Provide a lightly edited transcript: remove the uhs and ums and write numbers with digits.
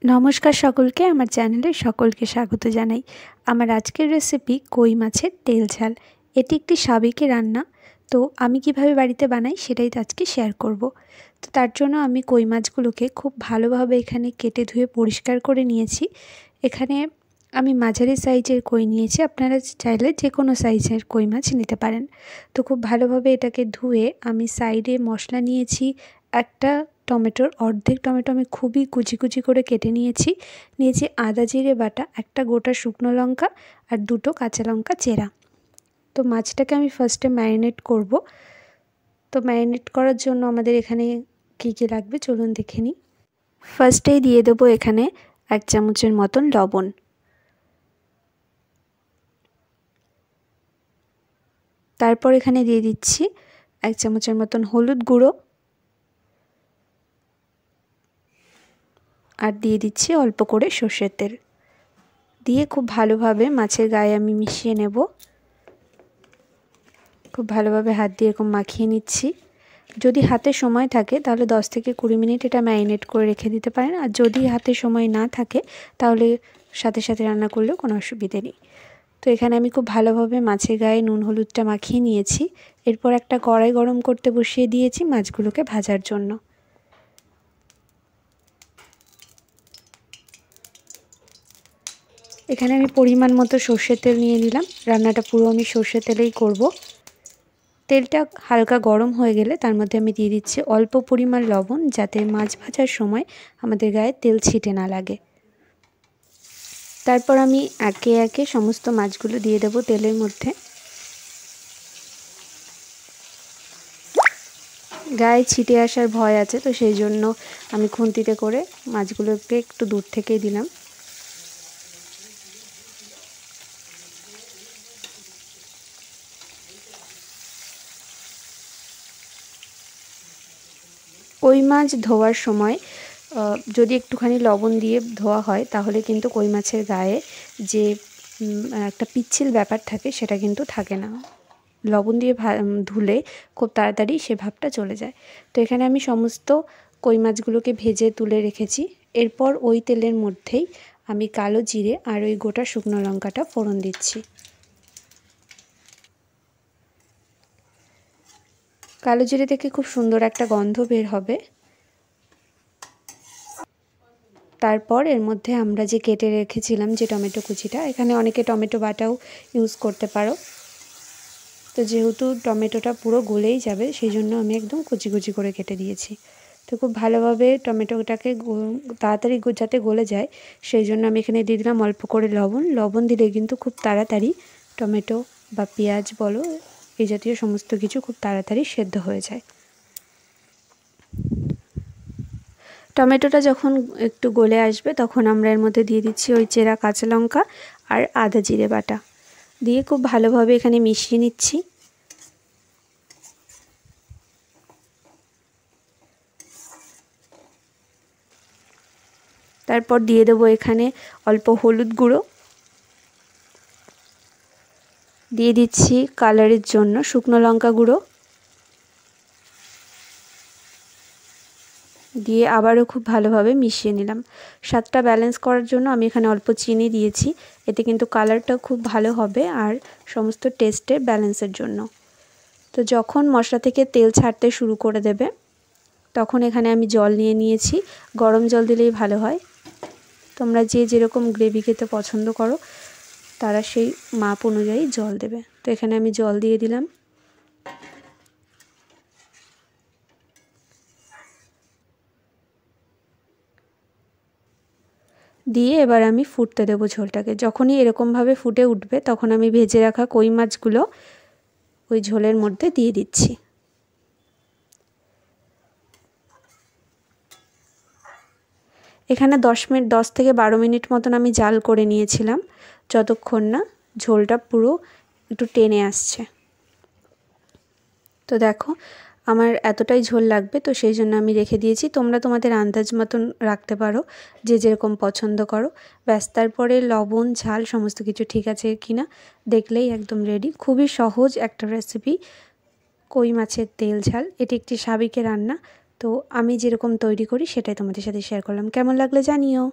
নমস্কার সকলকে, আমার চ্যানেলে সকলকে স্বাগত জানাই। আমার আজকের রেসিপি কই মাছের তেল ঝাল। এটি একটি সাবেকি রান্না। তো আমি কিভাবে বাড়িতে বানাই সেটাই আজকে শেয়ার করব। তো তার জন্য আমি কই মাছগুলোকে খুব ভালোভাবে এখানে কেটে ধুয়ে পরিষ্কার করে নিয়েছি। এখানে আমি মাঝারি সাইজের কই নিয়েছি, আপনারা চাইলে যে কোনো সাইজের কই মাছ নিতে পারেন। তো খুব ভালোভাবে এটাকে ধুয়ে আমি সাইডে মশলা নিয়েছি। একটা টমেটোর অর্ধেক টমেটো আমি খুবই কুচি কুচি করে কেটে নিয়েছি আদা জিরে বাটা, একটা গোটা শুকনো লঙ্কা আর দুটো কাঁচা লঙ্কা চেরা। তো মাছটাকে আমি ফার্স্টে ম্যারিনেট করব। তো ম্যারিনেট করার জন্য আমাদের এখানে কী কী লাগবে চলুন দেখে নিই। ফার্স্টেই দিয়ে দেবো এখানে 1 চামচের মতন লবণ, তারপর এখানে দিয়ে দিচ্ছি 1 চামচের মতন হলুদ গুঁড়ো, আর দিয়ে দিচ্ছি অল্প করে সর্ষের তেল। দিয়ে খুব ভালোভাবে মাছের গায়ে আমি মিশিয়ে নেব। খুব ভালোভাবে হাত দিয়ে এরকম মাখিয়ে নিচ্ছি। যদি হাতে সময় থাকে তাহলে 10 থেকে 20 মিনিট এটা ম্যারিনেট করে রেখে দিতে পারেন, আর যদি হাতে সময় না থাকে তাহলে সাথে সাথে রান্না করলেও কোনো অসুবিধে নেই। তো এখানে আমি খুব ভালোভাবে মাছের গায়ে নুন হলুদটা মাখিয়ে নিয়েছি। এরপর একটা কড়াই গরম করতে বসিয়ে দিয়েছি মাছগুলোকে ভাজার জন্য। এখানে আমি পরিমাণ মতো সর্ষের তেল নিয়ে নিলাম। রান্নাটা পুরো আমি সর্ষের তেলেই করব। তেলটা হালকা গরম হয়ে গেলে তার মধ্যে আমি দিয়ে দিচ্ছি অল্প পরিমাণ লবণ, যাতে মাছ ভাজার সময় আমাদের গায়ে তেল ছিটে না লাগে। তারপর আমি একে একে সমস্ত মাছগুলো দিয়ে দেব তেলের মধ্যে। গায়ে ছিটে আসার ভয় আছে, তো সেই জন্য আমি খুন্তিতে করে মাছগুলোকে একটু দূর থেকেই দিলাম। কই মাছ ধোয়ার সময় যদি একটুখানি লবণ দিয়ে ধোয়া হয় তাহলে কিন্তু কই মাছের গায়ে যে একটা পিচ্ছিল ব্যাপার থাকে সেটা কিন্তু থাকে না। লবণ দিয়ে ধুলে খুব তাড়াতাড়ি সে ভাবটা চলে যায়। তো এখানে আমি সমস্ত কই মাছগুলোকে ভেজে তুলে রেখেছি। এরপর ওই তেলের মধ্যেই আমি কালো জিরে আর ওই গোটা শুকনো লঙ্কাটা ফোড়ন দিচ্ছি। কালো জিরে থেকে খুব সুন্দর একটা গন্ধ বের হবে। তারপর এর মধ্যে আমরা যে কেটে রেখেছিলাম যে টমেটো কুচিটা, এখানে অনেকে টমেটো বাটাও ইউজ করতে পারো। তো যেহেতু টমেটোটা পুরো গলেই যাবে সেই জন্য আমি একদম কুচি কুচি করে কেটে দিয়েছি। তো খুব ভালোভাবে টমেটোটাকে তাড়াতাড়ি যাতে গলে যায় সেই জন্য আমি এখানে দিয়ে দিলাম অল্প করে লবণ। লবণ দিলে কিন্তু খুব তাড়াতাড়ি টমেটো বা পেঁয়াজ বলো এই জাতীয় সমস্ত কিছু খুব তাড়াতাড়ি সেদ্ধ হয়ে যায়। টমেটোটা যখন একটু গলে আসবে তখন আমরা এর মধ্যে দিয়ে দিচ্ছি ওই চেরা কাঁচা লঙ্কা আর আদা জিরে বাটা, দিয়ে খুব ভালোভাবে এখানে মিশিয়ে নিচ্ছি। তারপর দিয়ে দেবো এখানে অল্প হলুদ গুঁড়ো, দিয়ে দিচ্ছি কালারের জন্য শুকনো লঙ্কা গুঁড়ো, দিয়ে আবারও খুব ভালোভাবে মিশিয়ে নিলাম। স্বাদটা ব্যালেন্স করার জন্য আমি এখানে অল্প চিনি দিয়েছি, এতে কিন্তু কালারটা খুব ভালো হবে আর সমস্ত টেস্টের ব্যালেন্সের জন্য। তো যখন মশলা থেকে তেল ছাড়তে শুরু করে দেবে তখন এখানে আমি জল নিয়ে নিয়েছি। গরম জল দিলেই ভালো হয়। তোমরা যে যেরকম গ্রেভি খেতে পছন্দ করো তারা সেই মাপ অনুযায়ী জল দেবে। তো এখানে আমি জল দিয়ে দিলাম। দিয়ে এবার আমি ফুটতে দেবো ঝোলটাকে। যখনই এরকমভাবে ফুটে উঠবে তখন আমি ভেজে রাখা কই মাছগুলো ওই ঝোলের মধ্যে দিয়ে দিচ্ছি। এখানে 10 থেকে 12 মিনিট মতন আমি জাল করে নিয়েছিলাম, যতক্ষণ না ঝোলটা পুরো একটু টেনে আসছে। তো দেখো আমার এতটাই ঝোল লাগবে, তো সেই জন্য আমি রেখে দিয়েছি। তোমরা তোমাদের আন্দাজ মতন রাখতে পারো, যে যেরকম পছন্দ করো। ব্যাস, তারপরে লবণ ঝাল সমস্ত কিছু ঠিক আছে কিনা দেখলেই একদম রেডি। খুবই সহজ একটা রেসিপি কই মাছের তেল ঝাল। এটি একটি সাবেকি রান্না। তো আমি যেরকম তৈরি করি সেটাই তোমাদের সাথে শেয়ার করলাম। কেমন লাগলো জানিও।